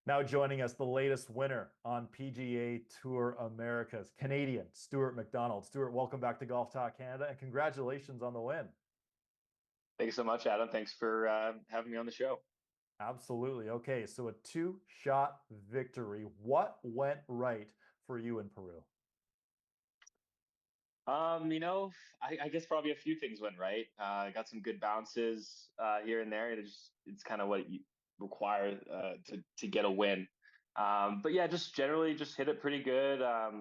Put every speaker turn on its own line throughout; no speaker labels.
Now joining us, the latest winner on PGA Tour Americas, Canadian Stuart MacDonald. Stuart, welcome back to Golf Talk Canada, and congratulations on the win.
Thanks so much, Adam. Thanks for having me on the show.
Absolutely. Okay, so a two-shot victory. What went right for you in Peru?
You know, I guess probably a few things went right. I got some good bounces here and there. It's kind of what you require to get a win. But yeah, just generally just hit it pretty good. I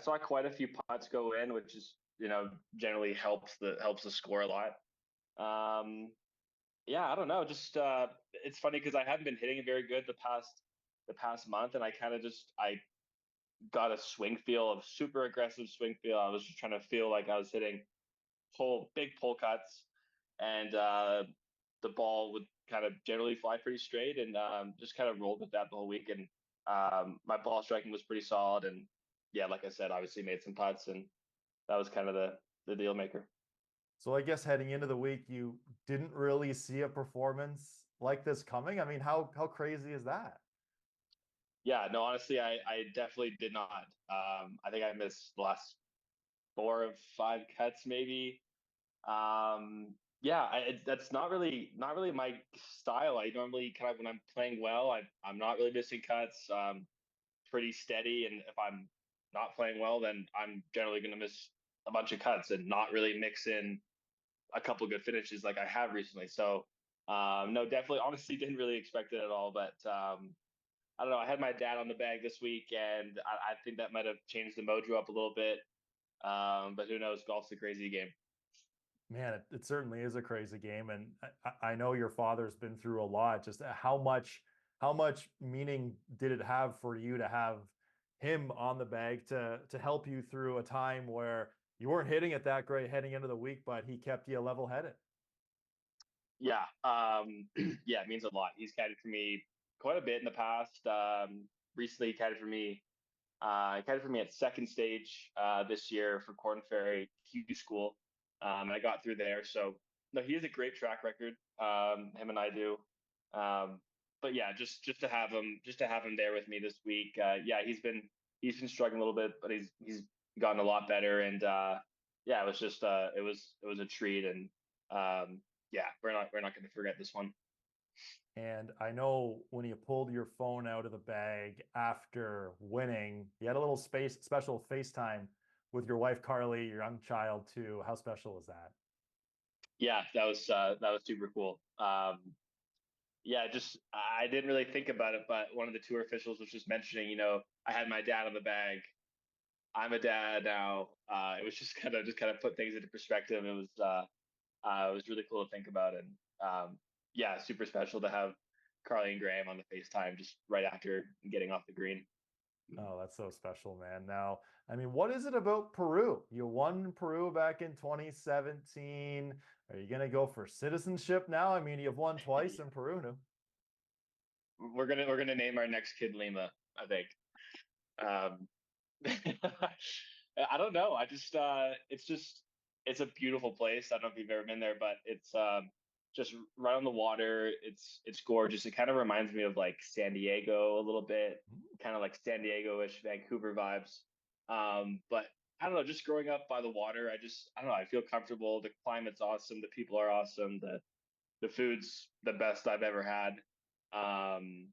saw quite a few putts go in, which is generally helps the score a lot. Um, yeah, I don't know. Just it's funny because I haven't been hitting it very good the past month, and I kind of just I got a swing feel of super aggressive swing feel. I was just trying to feel like I was hitting big pull cuts, and the ball would kind of generally fly pretty straight, and just kind of rolled with that the whole week. And my ball striking was pretty solid, and yeah, like I said, obviously made some putts, and that was kind of the deal maker.
So I guess heading into the week, you didn't really see a performance like this coming. I mean, how crazy is that?
Yeah, no, honestly, I definitely did not. I think I missed the last 4 of 5 cuts, maybe. Yeah, that's not really my style. I normally kind of when I'm playing well, I'm not really missing cuts. Pretty steady, and if I'm not playing well, then I'm generally going to miss a bunch of cuts and not really mix in a couple good finishes like I have recently. So, no, definitely, honestly, didn't really expect it at all. But I don't know. I had my dad on the bag this week, and I think that might have changed the mojo up a little bit. But who knows? Golf's a crazy game.
Man, it certainly is a crazy game, and I know your father's been through a lot. Just how much meaning did it have for you to have him on the bag to help you through a time where you weren't hitting it that great heading into the week, but he kept you level headed?
Yeah, yeah, it means a lot. He's caddied for me quite a bit in the past. Recently, he caddied for me at second stage this year for Corn Ferry Q School. I got through there, so no, he has a great track record. Him and I do. Um, but yeah, just to have him there with me this week. Yeah, he's been struggling a little bit, but he's gotten a lot better. And yeah, it was just it was a treat. And yeah, we're not going to forget this one.
And I know when you pulled your phone out of the bag after winning, you had a little special FaceTime with your wife Carly, your young child too. How special was that?
Yeah, that was super cool. Yeah, just I didn't really think about it, but one of the tour officials was just mentioning, I had my dad on the bag. I'm a dad now. It was just kind of put things into perspective. It was really cool to think about, and yeah, super special to have Carly and Graham on the FaceTime just right after getting off the green.
Oh, that's so special, man. Now, I mean, what is it about Peru? You won Peru back in 2017. Are you going to go for citizenship now? I mean, you've won twice in Peru now.
We're gonna name our next kid Lima, I think. Um, I don't know. It's a beautiful place. I don't know if you've ever been there, but it's just right on the water. It's gorgeous. It kind of reminds me of like San Diego a little bit, kind of like San Diego-ish, Vancouver vibes. But I don't know, just growing up by the water, I don't know, I feel comfortable. The climate's awesome, the people are awesome, the food's the best I've ever had. Um,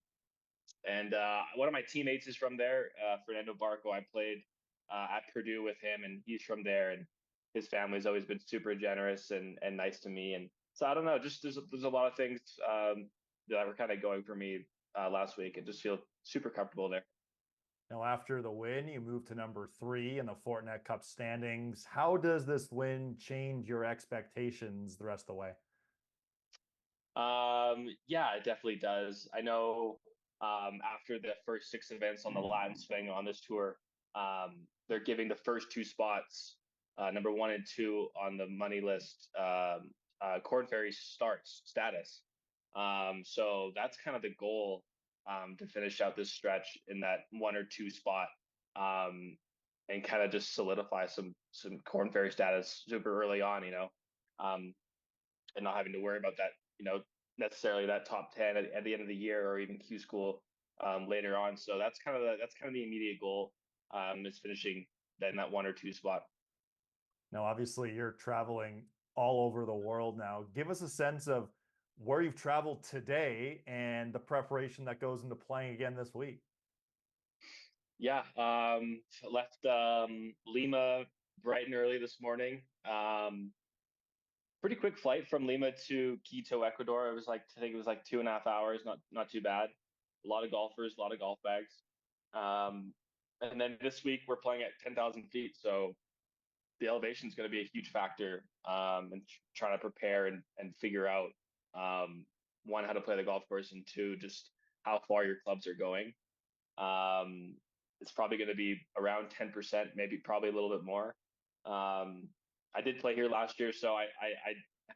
and one of my teammates is from there, Fernando Barco. I played at Purdue with him, and he's from there. And his family's always been super generous and nice to me. And so I don't know, just there's a lot of things that were kind of going for me last week, and just feel super comfortable there.
Now, after the win, you moved to number three in the Fortinet Cup standings. How does this win change your expectations the rest of the way?
Yeah, it definitely does. I know after the first 6 events on the Latin swing on this tour, they're giving the first 2 spots, number 1 and 2 on the money list, Corn Ferry starts status. So that's kind of the goal, to finish out this stretch in that 1 or 2 spot, and kind of just solidify some Corn Ferry status super early on, um, and not having to worry about that, necessarily that top 10 at the end of the year or even Q school later on. So that's kind of the immediate goal, is finishing in that 1 or 2 spot.
Now, obviously, you're traveling all over the world now. Give us a sense of where you've traveled today and the preparation that goes into playing again this week.
Yeah, left Lima bright and early this morning. Pretty quick flight from Lima to Quito, Ecuador. It was like, I think it was like 2.5 hours, not too bad. A lot of golfers, a lot of golf bags. And then this week we're playing at 10,000 feet, so the elevation is going to be a huge factor, and trying to prepare and figure out, one, how to play the golf course, and two, just how far your clubs are going. It's probably going to be around 10%, maybe probably a little bit more. I did play here last year, so I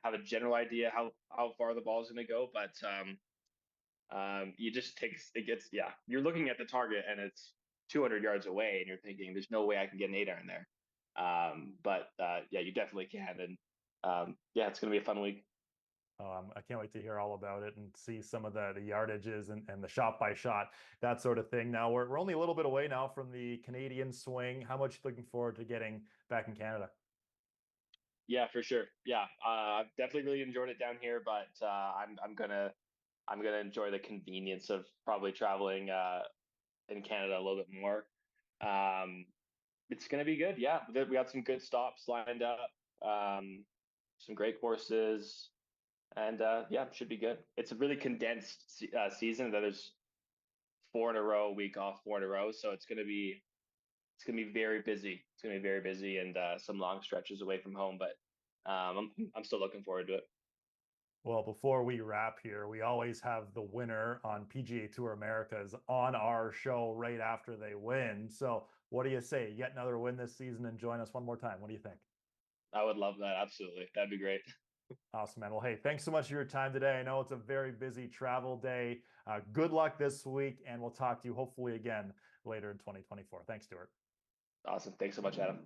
have a general idea how far the ball is going to go, but you just yeah, you're looking at the target and it's 200 yards away, and you're thinking, there's no way I can get an 8-iron there. But yeah, you definitely can, and yeah, it's going to be a fun week.
I can't wait to hear all about it and see some of the yardages and the shot by shot, that sort of thing. Now we're only a little bit away now from the Canadian swing. How much looking forward to getting back in Canada?
Yeah, for sure. Yeah, I've definitely really enjoyed it down here, but I'm gonna enjoy the convenience of probably traveling in Canada a little bit more. Um, it's gonna be good. Yeah, we got some good stops lined up, some great courses, and yeah, should be good. It's a really condensed season. That there's 4 in a row, week off, 4 in a row, so it's gonna be very busy. It's gonna be very busy, and some long stretches away from home. But I'm still looking forward to it.
Well, before we wrap here, we always have the winner on PGA Tour Americas on our show right after they win. So, what do you say? Get another win this season and join us one more time. What do you think?
I would love that. Absolutely, that'd be great.
Awesome, man. Well, hey, thanks so much for your time today. I know it's a very busy travel day. Good luck this week, and we'll talk to you hopefully again later in 2024. Thanks, Stuart.
Awesome. Thanks so much, Adam.